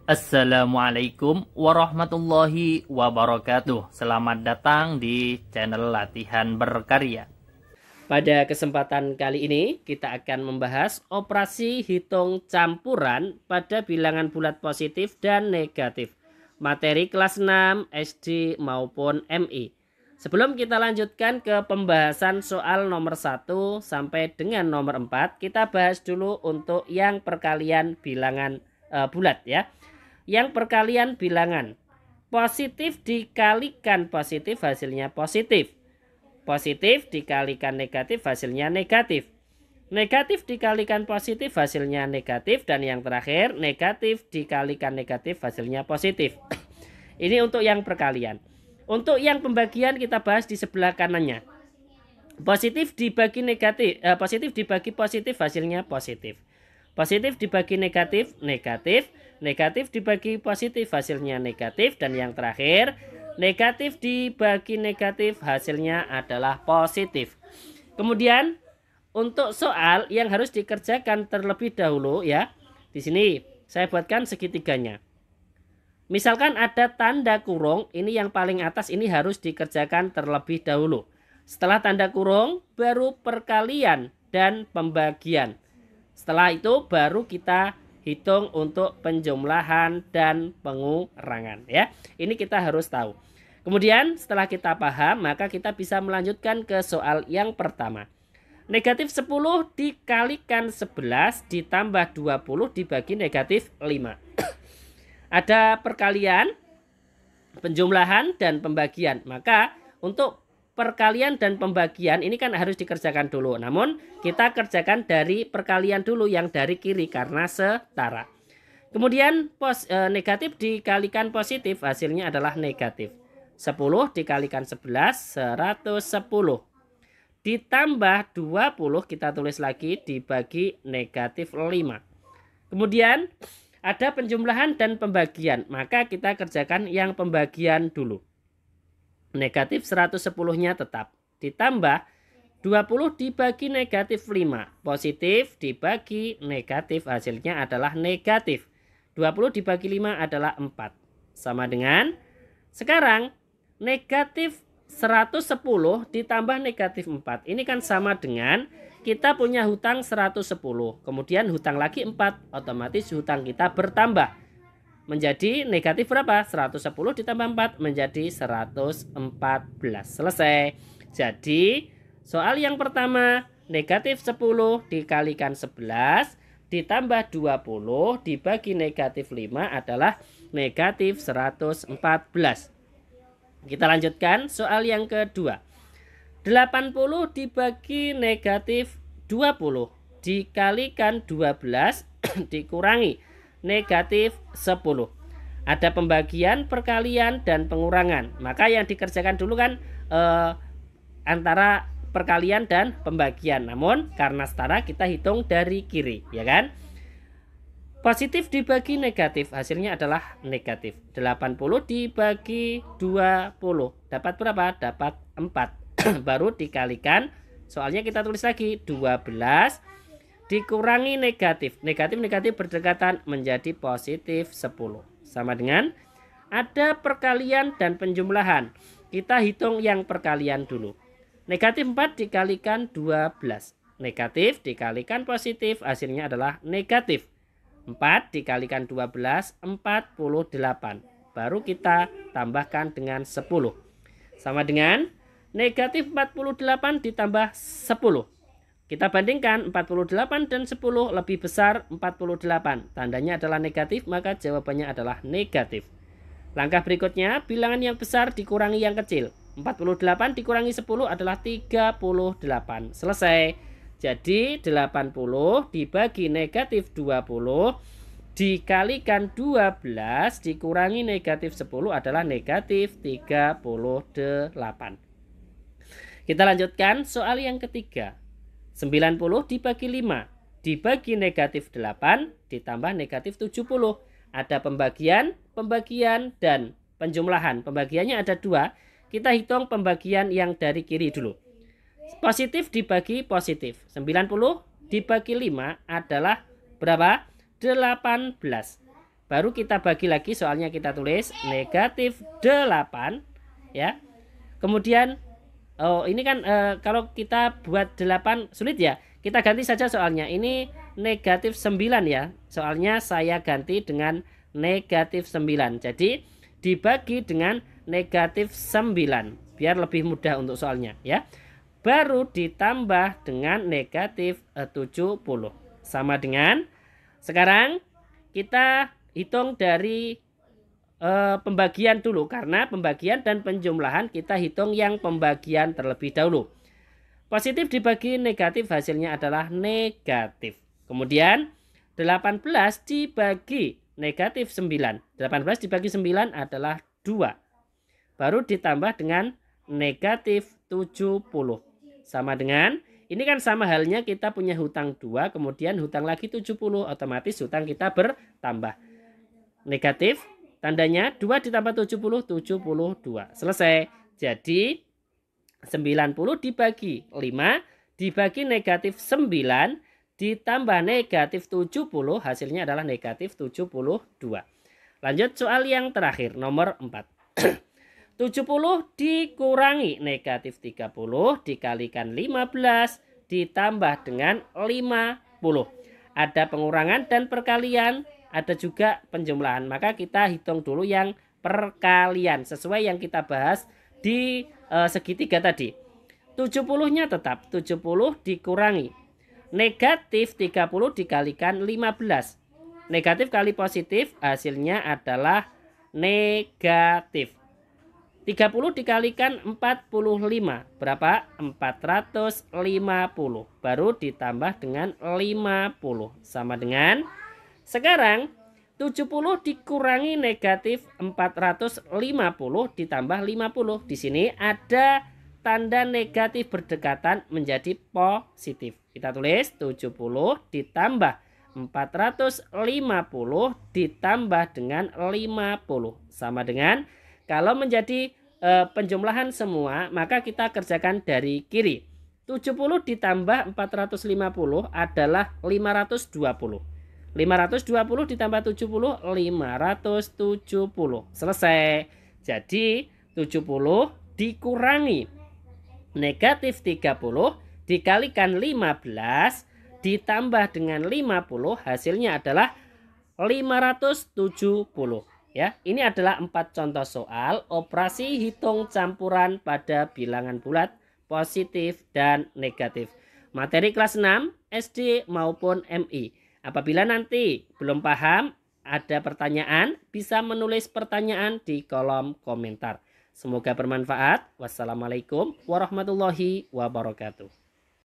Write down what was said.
Assalamualaikum warahmatullahi wabarakatuh. Selamat datang di channel Latihan Berkarya. Pada kesempatan kali ini kita akan membahas operasi hitung campuran pada bilangan bulat positif dan negatif. Materi kelas 6 SD maupun MI. Sebelum kita lanjutkan ke pembahasan soal nomor 1 sampai dengan nomor 4, kita bahas dulu untuk yang perkalian bilangan bulat ya. Yang perkalian bilangan positif dikalikan positif hasilnya positif. Positif dikalikan negatif hasilnya negatif. Negatif dikalikan positif hasilnya negatif. Dan yang terakhir negatif dikalikan negatif hasilnya positif. Ini untuk yang perkalian. Untuk yang pembagian kita bahas di sebelah kanannya. Positif dibagi negatif, positif dibagi positif hasilnya positif. Positif dibagi negatif, negatif. Negatif dibagi positif hasilnya negatif. Dan yang terakhir negatif dibagi negatif hasilnya adalah positif. Kemudian untuk soal yang harus dikerjakan terlebih dahulu ya. Di sini saya buatkan segitiganya. Misalkan ada tanda kurung, ini yang paling atas ini harus dikerjakan terlebih dahulu. Setelah tanda kurung baru perkalian dan pembagian. Setelah itu baru kita hitung untuk penjumlahan dan pengurangan ya. Ini kita harus tahu. Kemudian setelah kita paham maka kita bisa melanjutkan ke soal yang pertama. Negatif 10 dikalikan 11 ditambah 20 dibagi negatif 5. Ada perkalian, penjumlahan dan pembagian. Maka untuk perkalian dan pembagian ini kan harus dikerjakan dulu. Namun kita kerjakan dari perkalian dulu yang dari kiri karena setara. Kemudian negatif dikalikan positif hasilnya adalah negatif. 10 dikalikan 11 110. Ditambah 20 kita tulis lagi dibagi negatif 5. Kemudian ada penjumlahan dan pembagian. Maka kita kerjakan yang pembagian dulu. Negatif 110-nya tetap. Ditambah 20 dibagi negatif 5. Positif dibagi negatif hasilnya adalah negatif. 20 dibagi 5 adalah 4. Sama dengan sekarang negatif 110 ditambah negatif 4. Ini kan sama dengan kita punya hutang 110. Kemudian hutang lagi 4. Otomatis hutang kita bertambah. Menjadi negatif berapa? 110 ditambah 4 menjadi 114. Selesai. Jadi soal yang pertama negatif 10 dikalikan 11 ditambah 20 dibagi negatif 5 adalah negatif 114. Kita lanjutkan soal yang kedua. 80 dibagi negatif 20 dikalikan 12 dikurangi negatif 10. Ada pembagian, perkalian, dan pengurangan. Maka yang dikerjakan dulu kan antara perkalian dan pembagian. Namun karena setara kita hitung dari kiri, ya kan? Positif dibagi negatif hasilnya adalah negatif. 80 dibagi 20 dapat berapa? Dapat 4. Baru dikalikan. Soalnya kita tulis lagi 12 dikurangi negatif. Negatif berdekatan menjadi positif 10. Sama dengan ada perkalian dan penjumlahan. Kita hitung yang perkalian dulu. Negatif 4 dikalikan 12. Negatif dikalikan positif hasilnya adalah negatif. 4 dikalikan 12 48. Baru kita tambahkan dengan 10. Sama dengan negatif 48 ditambah 10. Kita bandingkan 48 dan 10 lebih besar 48. Tandanya adalah negatif, maka jawabannya adalah negatif. Langkah berikutnya, bilangan yang besar dikurangi yang kecil. 48 dikurangi 10 adalah 38. Selesai. Jadi 80 dibagi negatif 20 dikalikan 12 dikurangi negatif 10 adalah negatif 38. Kita lanjutkan soal yang ketiga. 90 dibagi 5 dibagi negatif 8 ditambah negatif 70. Ada pembagian, dan penjumlahan. Pembagiannya ada 2. Kita hitung pembagian yang dari kiri dulu. Positif dibagi positif. 90 dibagi 5 adalah berapa? 18. Baru kita bagi lagi, soalnya kita tulis negatif 8 ya. Kemudian ini kan kalau kita buat 8 sulit ya. Kita ganti saja soalnya. Ini negatif 9 ya. Soalnya saya ganti dengan negatif 9. Jadi dibagi dengan negatif 9 biar lebih mudah untuk soalnya ya. Baru ditambah dengan negatif 70 sama dengan, sekarang kita hitung dari pembagian dulu, karena pembagian dan penjumlahan kita hitung yang pembagian terlebih dahulu. Positif dibagi negatif hasilnya adalah negatif. Kemudian 18 dibagi negatif 9. 18 dibagi 9 adalah 2. Baru ditambah dengan negatif 70. Sama dengan, ini kan sama halnya kita punya hutang 2, kemudian hutang lagi 70, otomatis hutang kita bertambah. Negatif, tandanya 2 ditambah 70, 72. Selesai. Jadi 90 dibagi 5, dibagi negatif 9, ditambah negatif 70, hasilnya adalah negatif 72. Lanjut soal yang terakhir, nomor 4. 70 dikurangi negatif 30 dikalikan 15 ditambah dengan 50. Ada pengurangan dan perkalian, ada juga penjumlahan. Maka kita hitung dulu yang perkalian sesuai yang kita bahas di segitiga tadi. 70-nya tetap 70 dikurangi negatif 30 dikalikan 15. Negatif kali positif hasilnya adalah negatif. 30 dikalikan 45 berapa? 450. Baru ditambah dengan 50 sama dengan, sekarang 70 dikurangi negatif 450 ditambah 50. Di sini ada tanda negatif berdekatan menjadi positif. Kita tulis 70 ditambah 450 ditambah dengan 50 sama dengan, kalau menjadi penjumlahan semua maka kita kerjakan dari kiri. 70 ditambah 450 adalah 520. 520 ditambah 70, 570. Selesai. Jadi 70 dikurangi negatif 30 dikalikan 15 ditambah dengan 50 hasilnya adalah 570. Ya, ini adalah 4 contoh soal operasi hitung campuran pada bilangan bulat positif dan negatif. Materi kelas 6 SD maupun MI. Apabila nanti belum paham, ada pertanyaan, bisa menulis pertanyaan di kolom komentar. Semoga bermanfaat. Wassalamualaikum warahmatullahi wabarakatuh.